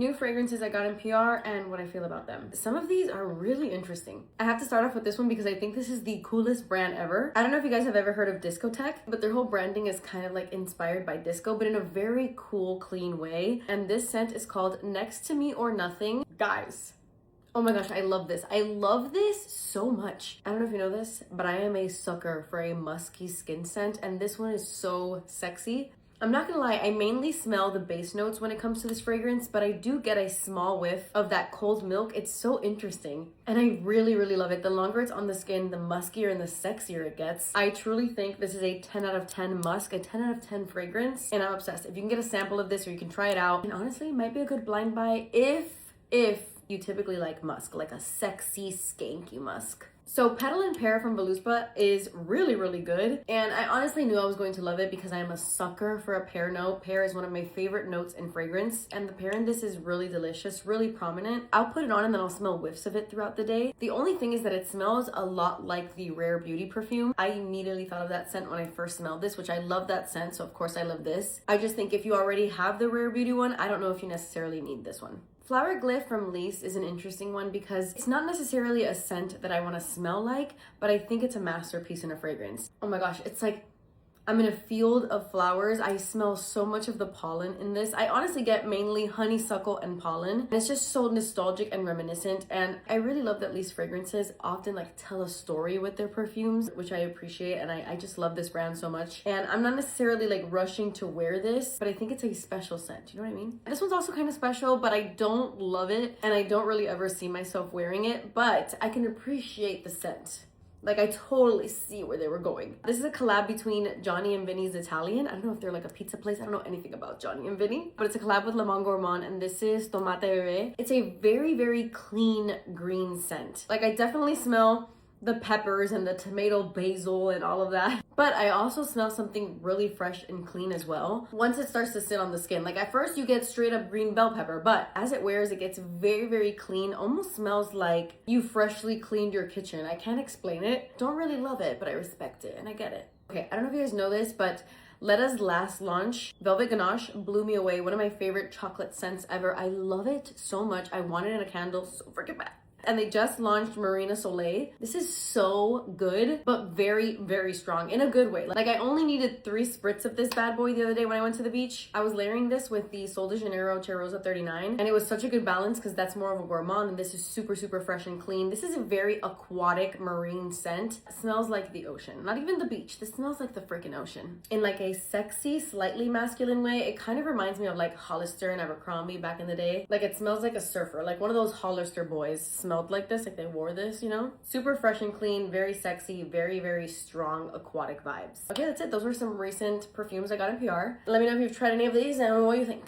New fragrances I got in PR and what I feel about them. Some of these are really interesting. I have to start off with this one because I think this is the coolest brand ever. I don't know if you guys have ever heard of Discotheque, but their whole branding is kind of like inspired by disco, but in a very cool, clean way. And this scent is called Next to Me or Nothing. Guys, oh my gosh, I love this. I love this so much. I don't know if you know this, but I am a sucker for a musky skin scent, and this one is so sexy. I'm not gonna lie, I mainly smell the base notes when it comes to this fragrance, but I do get a small whiff of that cold milk. It's so interesting, and I really, really love it. The longer it's on the skin, the muskier and the sexier it gets. I truly think this is a 10 out of 10 musk, a 10 out of 10 fragrance, and I'm obsessed. If you can get a sample of this or you can try it out, and honestly, it might be a good blind buy if you typically like musk, like a sexy, skanky musk. So Petal and Pear from Voluspa is really, really good. And I honestly knew I was going to love it because I am a sucker for a pear note. Pear is one of my favorite notes in fragrance. And the pear in this is really delicious, really prominent. I'll put it on and then I'll smell whiffs of it throughout the day. The only thing is that it smells a lot like the Rare Beauty perfume. I immediately thought of that scent when I first smelled this, which I love that scent. So of course I love this. I just think if you already have the Rare Beauty one, I don't know if you necessarily need this one. Flower Glyph from Lise is an interesting one because it's not necessarily a scent that I want to smell like, but I think it's a masterpiece in a fragrance. Oh my gosh, it's like I'm in a field of flowers. I smell so much of the pollen in this. I honestly get mainly honeysuckle and pollen. And it's just so nostalgic and reminiscent. And I really love that Lise fragrances often like tell a story with their perfumes, which I appreciate. And I just love this brand so much. And I'm not necessarily like rushing to wear this, but I think it's a special scent. You know what I mean? This one's also kind of special, but I don't love it. And I don't really ever see myself wearing it, but I can appreciate the scent. Like, I totally see where they were going. This is a collab between Johnny and Vinny's Italian. I don't know if they're like a pizza place. I don't know anything about Johnny and Vinny, but it's a collab with Le Monde Gourmand, and this is Tomate Bébé. It's a very, very clean green scent. Like, I definitely smell the peppers and the tomato basil and all of that, but I also smell something really fresh and clean as well once it starts to sit on the skin. Like at first you get straight up green bell pepper, but as it wears it gets very, very clean. Almost smells like you freshly cleaned your kitchen. I can't explain it. Don't really love it, but I respect it and I get it. Okay, I don't know if you guys know this, but Let Us last launch Velvet Ganache blew me away. One of my favorite chocolate scents ever. I love it so much. I want it in a candle so freaking bad. And they just launched Marina Soleil. This is so good, but very, very strong in a good way. Like I only needed 3 spritz of this bad boy the other day when I went to the beach. I was layering this with the Sol de Janeiro Cheirosa 39, and it was such a good balance because that's more of a gourmand and this is super, super fresh and clean. This is a very aquatic marine scent. It smells like the ocean, not even the beach. This smells like the freaking ocean in like a sexy, slightly masculine way. It kind of reminds me of like Hollister and Abercrombie back in the day. Like it smells like a surfer, like one of those Hollister boys smelled like this, like they wore this, you know? Super fresh and clean, very sexy, very, very strong aquatic vibes. Okay, that's it. Those were some recent perfumes I got in PR. Let me know if you've tried any of these and what you think.